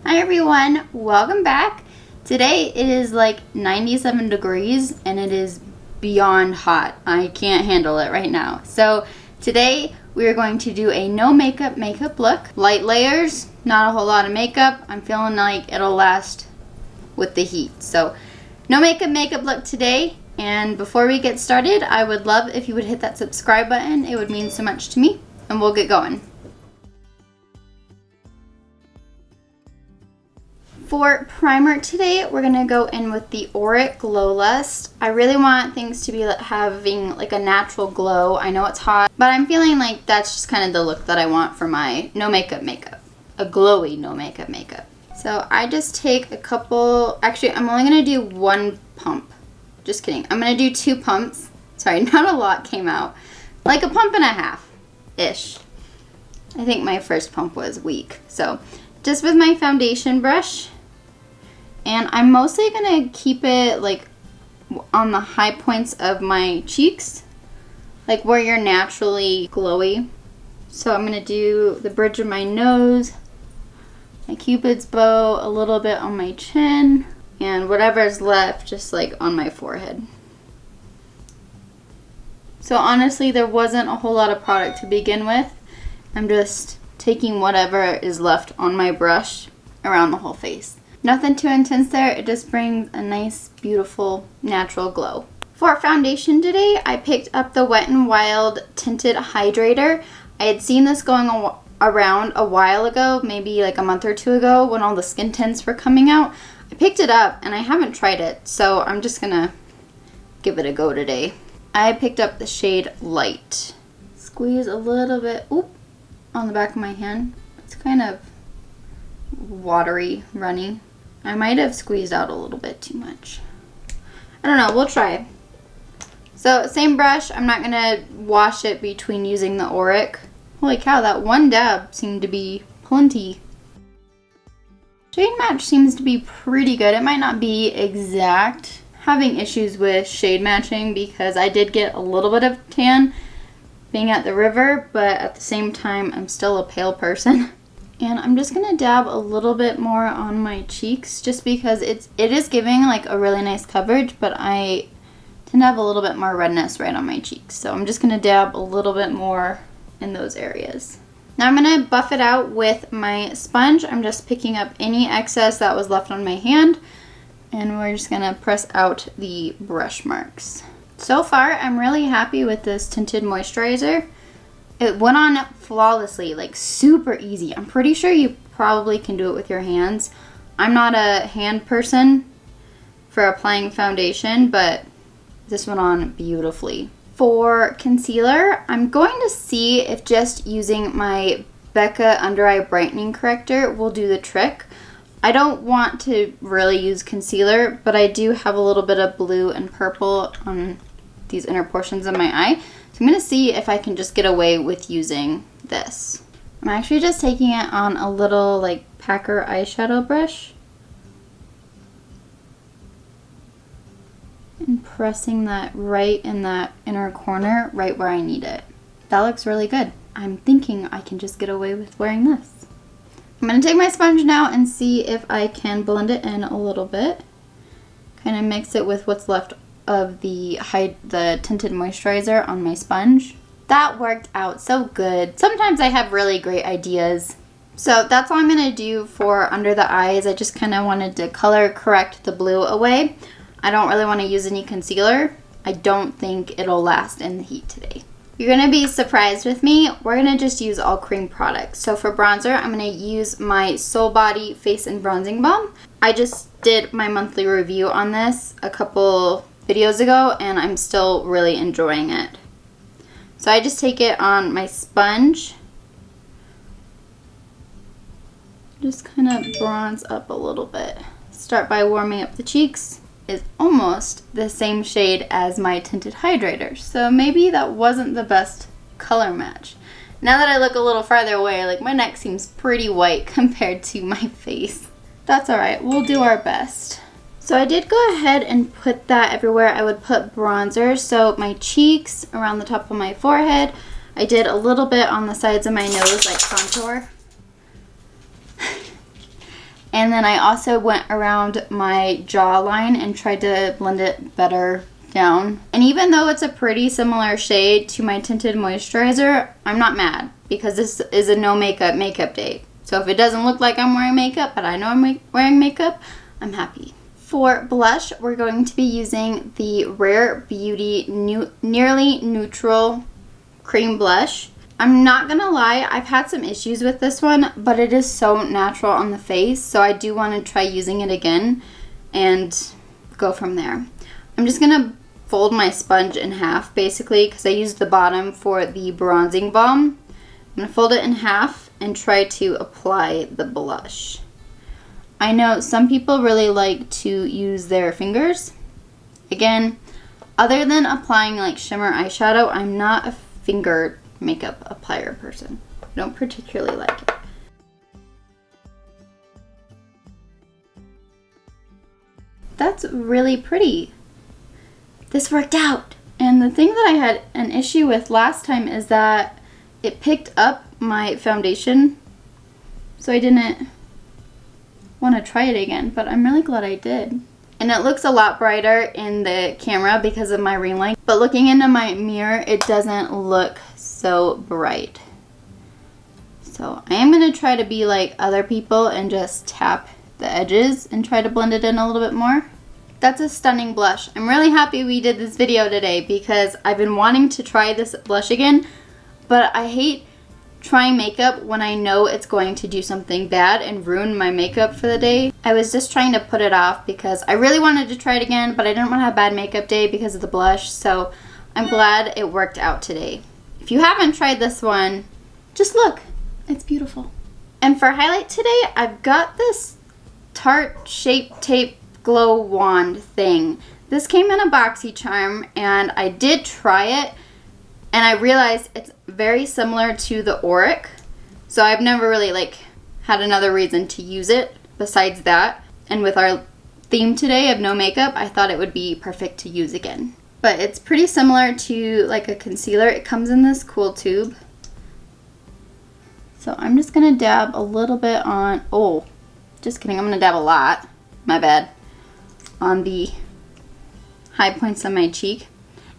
Hi everyone, welcome back. Today it is like 97 degrees and it is beyond hot. I can't handle it right now. So today we are going to do a no makeup look. Light layers, not a whole lot of makeup. I'm feeling like it'll last with the heat. So no makeup look today. And before we get started, I would love if you would hit that subscribe button. It would mean so much to me, and we'll get going. For primer today, we're gonna go in with the Auric Glow Lust. I really want things to be having like a natural glow. I know it's hot, but I'm feeling like that's just kind of the look that I want for my no makeup. A glowy no makeup. So I just take a couple, actually I'm only gonna do one pump. Just kidding. I'm gonna do 2 pumps. Sorry, not a lot came out. Like a pump and a half-ish. I think my first pump was weak. So just with my foundation brush. And I'm mostly gonna keep it like on the high points of my cheeks. Like where you're naturally glowy. So I'm gonna do the bridge of my nose, my cupid's bow, a little bit on my chin, and whatever's left just like on my forehead. So honestly, there wasn't a whole lot of product to begin with. I'm just taking whatever is left on my brush around the whole face. Nothing too intense there, it just brings a nice, beautiful, natural glow. For foundation today, I picked up the Wet n Wild Tinted Hydrator. I had seen this going around a while ago, maybe like a month or 2 ago when all the skin tints were coming out. I picked it up and I haven't tried it, so I'm just gonna give it a go today. I picked up the shade Light. Squeeze a little bit, on the back of my hand. It's kind of watery, runny. I might have squeezed out a little bit too much. I don't know, we'll try. So same brush, I'm not gonna wash it between using the Auric. Holy cow, that one dab seemed to be plenty. Shade match seems to be pretty good. It might not be exact. Having issues with shade matching because I did get a little bit of tan being at the river, but at the same time I'm still a pale person. And I'm just gonna dab a little bit more on my cheeks just because it is giving like a really nice coverage, but I tend to have a little bit more redness right on my cheeks. So I'm just gonna dab a little bit more in those areas. Now I'm gonna buff it out with my sponge. I'm just picking up any excess that was left on my hand, and we're just gonna press out the brush marks. So far, I'm really happy with this tinted moisturizer. It went on flawlessly, like super easy. I'm pretty sure you probably can do it with your hands. I'm not a hand person for applying foundation, but this went on beautifully. For concealer, I'm going to see if just using my Becca Under Eye Brightening Corrector will do the trick. I don't want to really use concealer, but I do have a little bit of blue and purple on these inner portions of my eye. So I'm going to see if I can just get away with using this. I'm actually just taking it on a little like Packer eyeshadow brush and pressing that right in that inner corner, right where I need it. That looks really good. I'm thinking I can just get away with wearing this. I'm going to take my sponge now and see if I can blend it in a little bit. Kind of mix it with what's left of the tinted moisturizer on my sponge. That worked out so good. Sometimes I have really great ideas. So that's all I'm going to do for under the eyes. I just kind of wanted to color correct the blue away. I don't really want to use any concealer. I don't think it'll last in the heat today. You're going to be surprised with me. We're going to just use all cream products. So for bronzer, I'm going to use my Soul Body Face and Bronzing Balm. I just did my monthly review on this a couple videos ago and I'm still really enjoying it. So I just take it on my sponge. Just kind of bronze up a little bit. Start by warming up the cheeks. Is almost the same shade as my tinted hydrator. So maybe that wasn't the best color match. Now that I look a little farther away, like my neck seems pretty white compared to my face. That's alright, we'll do our best. So I did go ahead and put that everywhere I would put bronzer. So my cheeks, around the top of my forehead. I did a little bit on the sides of my nose, like contour. And then I also went around my jawline and tried to blend it better down. And even though it's a pretty similar shade to my tinted moisturizer, I'm not mad because this is a no makeup day. So if it doesn't look like I'm wearing makeup, but I know I'm wearing makeup, I'm happy. For blush, we're going to be using the Rare Beauty Nearly Neutral Cream Blush. I'm not gonna lie, I've had some issues with this one, but it is so natural on the face, so I do want to try using it again and go from there. I'm just gonna fold my sponge in half basically because I used the bottom for the bronzing balm. I'm gonna fold it in half and try to apply the blush. I know some people really like to use their fingers. Again, other than applying like shimmer eyeshadow, I'm not a finger makeup applier person. I don't particularly like it. That's really pretty. This worked out. And the thing that I had an issue with last time is that it picked up my foundation, so I didn't want to try it again, but I'm really glad I did. And it looks a lot brighter in the camera because of my ring light, but looking into my mirror, it doesn't look so bright. So I am going to try to be like other people and just tap the edges and try to blend it in a little bit more. That's a stunning blush. I'm really happy we did this video today because I've been wanting to try this blush again, but I hate trying makeup when I know it's going to do something bad and ruin my makeup for the day. I was just trying to put it off because I really wanted to try it again, but I didn't want to have a bad makeup day because of the blush, so I'm glad it worked out today. If you haven't tried this one, just look. It's beautiful. And for highlight today, I've got this Tarte Shape Tape Glow Wand thing. This came in a BoxyCharm and I did try it and I realized it's very similar to the Auric. So I've never really like had another reason to use it besides that. And with our theme today of no makeup, I thought it would be perfect to use again. But it's pretty similar to like a concealer. It comes in this cool tube. So I'm just gonna dab a little bit on, oh, just kidding, I'm gonna dab a lot, my bad, on the high points of my cheek.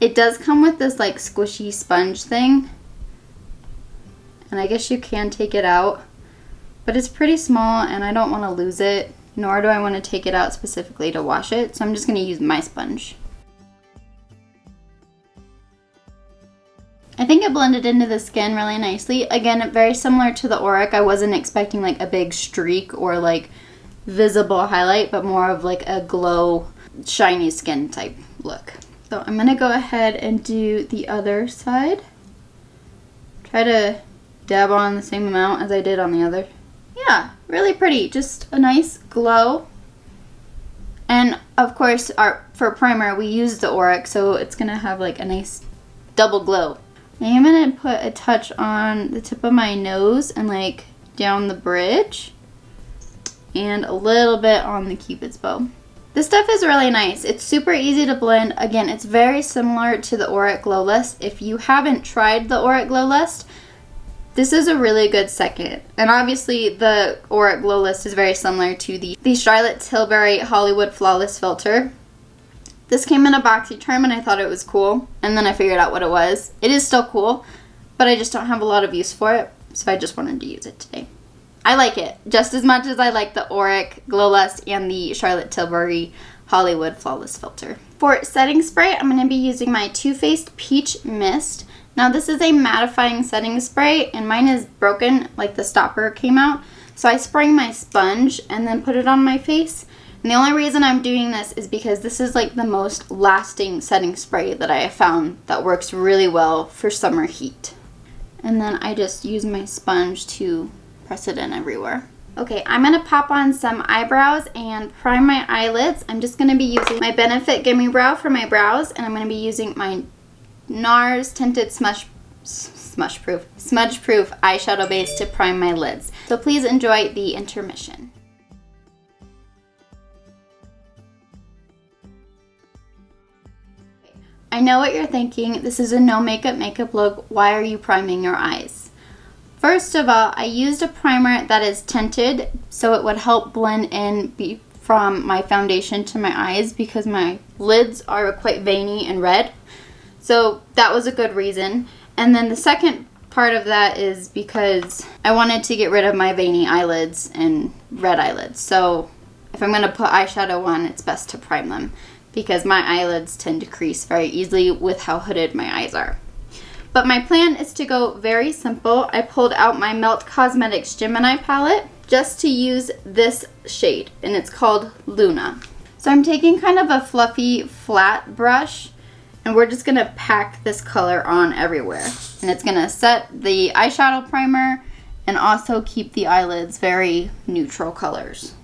It does come with this like squishy sponge thing, and I guess you can take it out, but it's pretty small and I don't want to lose it, nor do I want to take it out specifically to wash it, so I'm just going to use my sponge. I think it blended into the skin really nicely. Again, very similar to the Auric. I wasn't expecting like a big streak or like visible highlight, but more of like a glow, shiny skin type look. So I'm gonna go ahead and do the other side. Try to dab on the same amount as I did on the other. Yeah, really pretty. Just a nice glow. And of course, for primer, we use the Auric, so it's gonna have like a nice double glow. I am gonna put a touch on the tip of my nose and like down the bridge, and a little bit on the Cupid's bow. This stuff is really nice. It's super easy to blend. Again, it's very similar to the Auric Glow Lust. If you haven't tried the Auric Glow Lust, this is a really good second. And obviously the Auric Glow Lust is very similar to the Charlotte Tilbury Hollywood Flawless Filter. This came in a BoxyCharm and I thought it was cool, and then I figured out what it was. It is still cool, but I just don't have a lot of use for it, so I just wanted to use it today. I like it just as much as I like the Auric Glow Lust and the Charlotte Tilbury Hollywood Flawless Filter. For setting spray, I'm going to be using my Too Faced Peach Mist. Now this is a mattifying setting spray, and mine is broken, like the stopper came out. So I sprayed my sponge and then put it on my face. And the only reason I'm doing this is because this is like the most lasting setting spray that I have found that works really well for summer heat. And then I just use my sponge to press it in everywhere. Okay, I'm going to pop on some eyebrows and prime my eyelids. I'm just going to be using my Benefit Gimme Brow for my brows, and I'm going to be using my Nars Tinted Smudge Proof eyeshadow base to prime my lids. So please enjoy the intermission. I know what you're thinking. This is a no makeup look. Why are you priming your eyes? First of all, I used a primer that is tinted so it would help blend in from my foundation to my eyes because my lids are quite veiny and red. So that was a good reason. And then the second part of that is because I wanted to get rid of my veiny eyelids and red eyelids. So if I'm going to put eyeshadow on, it's best to prime them because my eyelids tend to crease very easily with how hooded my eyes are. But my plan is to go very simple. I pulled out my Melt Cosmetics Gemini palette just to use this shade, and it's called Luna. So I'm taking kind of a fluffy flat brush, and we're just gonna pack this color on everywhere. And it's gonna set the eyeshadow primer and also keep the eyelids very neutral colors.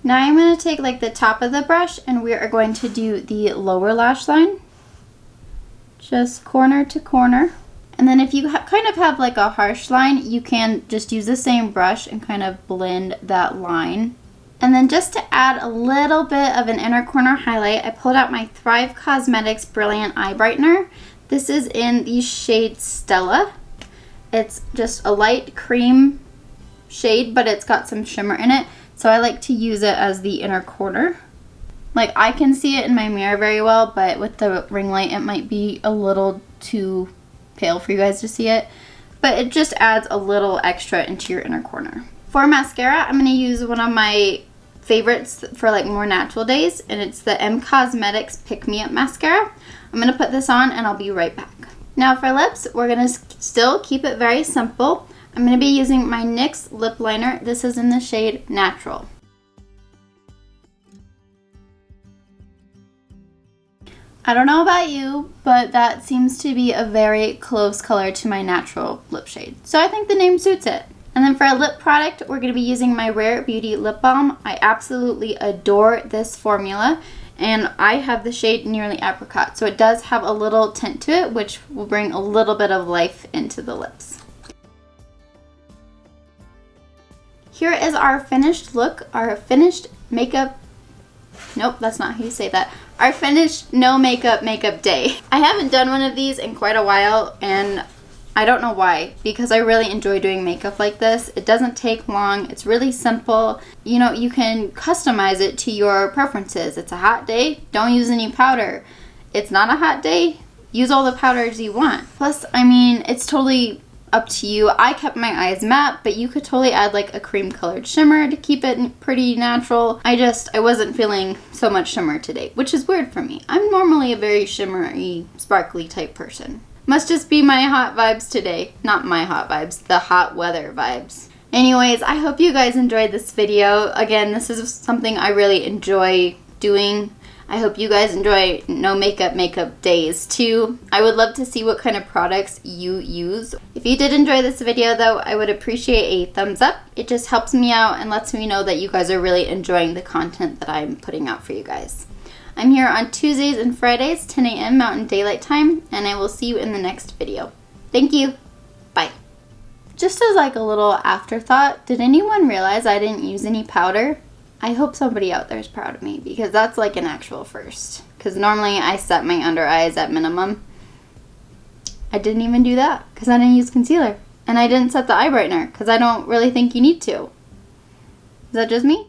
Now I'm going to take like the top of the brush and we are going to do the lower lash line. Just corner to corner. And then if you kind of have like a harsh line, you can just use the same brush and kind of blend that line. And then just to add a little bit of an inner corner highlight, I pulled out my Thrive Causemetics Brilliant Eye Brightener. This is in the shade Stella. It's just a light cream shade, but it's got some shimmer in it. So I like to use it as the inner corner. Like I can see it in my mirror very well, but with the ring light it might be a little too pale for you guys to see it. But it just adds a little extra into your inner corner. For mascara, I'm going to use one of my favorites for like more natural days, and it's the Causemetics Pick Me Up Mascara. I'm going to put this on and I'll be right back. Now for lips, we're going to still keep it very simple. I'm going to be using my NYX lip liner. This is in the shade Natural. I don't know about you, but that seems to be a very close color to my natural lip shade. So I think the name suits it. And then for a lip product, we're going to be using my Rare Beauty Lip Balm. I absolutely adore this formula. And I have the shade Nearly Apricot. So it does have a little tint to it, which will bring a little bit of life into the lips. Here is our finished look, our finished makeup, nope, that's not how you say that, our finished no makeup day. I haven't done one of these in quite a while, and I don't know why, because I really enjoy doing makeup like this. It doesn't take long, it's really simple. You know, you can customize it to your preferences. It's a hot day, don't use any powder. It's not a hot day, use all the powders you want. Plus, I mean, it's totally up to you. I kept my eyes matte, but you could totally add like a cream colored shimmer to keep it pretty natural. I wasn't feeling so much shimmer today, which is weird for me. I'm normally a very shimmery, sparkly type person. Must just be my hot vibes today. Not my hot vibes, the hot weather vibes. Anyways, I hope you guys enjoyed this video. Again, this is something I really enjoy doing. I hope you guys enjoy no makeup days too. I would love to see what kind of products you use. If you did enjoy this video though, I would appreciate a thumbs up. It just helps me out and lets me know that you guys are really enjoying the content that I'm putting out for you guys. I'm here on Tuesdays and Fridays, 10 a.m. Mountain Daylight Time, and I will see you in the next video. Thank you. Bye. Just as like a little afterthought, did anyone realize I didn't use any powder? I hope somebody out there is proud of me because that's like an actual first. Because normally I set my under eyes at minimum. I didn't even do that because I didn't use concealer. And I didn't set the eye brightener because I don't really think you need to. Is that just me?